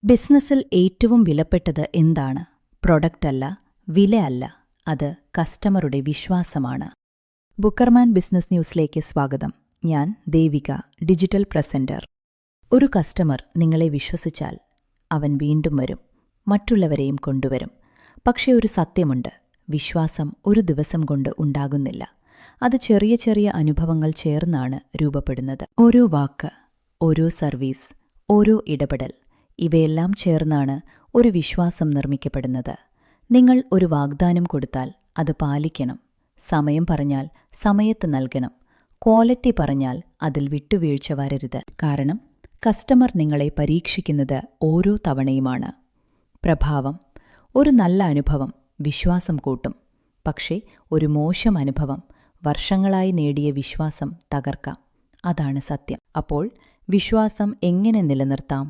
ബിസിനസ്സിൽ ഏറ്റവും വിലപ്പെട്ടത് എന്താണ്? പ്രൊഡക്റ്റ് അല്ല, വിലയല്ല, അത് കസ്റ്റമറുടെ വിശ്വാസമാണ്. ബുക്കർമാൻ ബിസിനസ് ന്യൂസിലേക്ക് സ്വാഗതം. ഞാൻ ദേവിക, ഡിജിറ്റൽ പ്രസന്റർ. ഒരു കസ്റ്റമർ നിങ്ങളെ വിശ്വസിച്ചാൽ അവൻ വീണ്ടും വരും, മറ്റുള്ളവരെയും കൊണ്ടുവരും. പക്ഷേ ഒരു സത്യമുണ്ട്, വിശ്വാസം ഒരു ദിവസം കൊണ്ട് ഉണ്ടാകുന്നില്ല. അത് ചെറിയ ചെറിയ അനുഭവങ്ങൾ ചേർന്നാണ് രൂപപ്പെടുന്നത്. ഓരോ വാക്ക്, ഓരോ സർവീസ്, ഓരോ ഇടപെടൽ, ഇവയെല്ലാം ചേർന്നാണ് ഒരു വിശ്വാസം നിർമ്മിക്കപ്പെടുന്നത്. നിങ്ങൾ ഒരു വാഗ്ദാനം കൊടുത്താൽ അത് പാലിക്കണം. സമയം പറഞ്ഞാൽ സമയത്ത് നൽകണം. ക്വാളിറ്റി പറഞ്ഞാൽ അതിൽ വിട്ടുവീഴ്ച വരരുത്. കാരണം കസ്റ്റമർ നിങ്ങളെ പരീക്ഷിക്കുന്നത് ഓരോ തവണയുമാണ്. പ്രഭാവം: ഒരു നല്ല അനുഭവം വിശ്വാസം കൂട്ടും. പക്ഷേ ഒരു മോശം അനുഭവം വർഷങ്ങളായി നേടിയ വിശ്വാസം തകർക്കാം. അതാണ് സത്യം. അപ്പോൾ വിശ്വാസം എങ്ങനെ നിലനിർത്താം?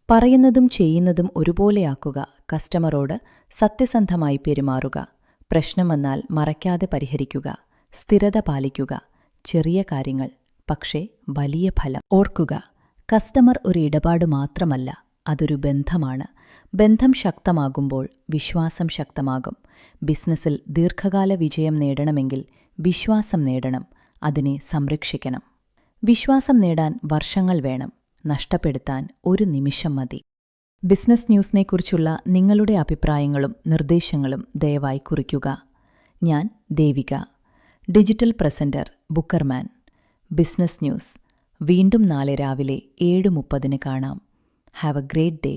പറയുന്നതും ചെയ്യുന്നതും ഒരുപോലെയാക്കുക. കസ്റ്റമറോട് സത്യസന്ധമായി പെരുമാറുക. പ്രശ്നം വന്നാൽ മറയ്ക്കാതെ പരിഹരിക്കുക. സ്ഥിരത പാലിക്കുക. ചെറിയ കാര്യങ്ങൾ, പക്ഷേ വലിയ ഫലം. ഓർക്കുക, കസ്റ്റമർ ഒരു ഇടപാട് മാത്രമല്ല, അതൊരു ബന്ധമാണ്. ബന്ധം ശക്തമാകുമ്പോൾ വിശ്വാസം ശക്തമാകും. ബിസിനസ്സിൽ ദീർഘകാല വിജയം നേടണമെങ്കിൽ വിശ്വാസം നേടണം, അതിനെ സംരക്ഷിക്കണം. വിശ്വാസം നേടാൻ വർഷങ്ങൾ വേണം, നഷ്ടപ്പെടുത്താൻ ഒരു നിമിഷം മതി. ബിസിനസ് ന്യൂസിനെക്കുറിച്ചുള്ള നിങ്ങളുടെ അഭിപ്രായങ്ങളും നിർദ്ദേശങ്ങളും ദയവായി കുറിക്കുക. ഞാൻ Devika, digital presenter, Bookerman business news. വീണ്ടും നാളെ രാവിലെ 7:30 കാണാം. Have a great day.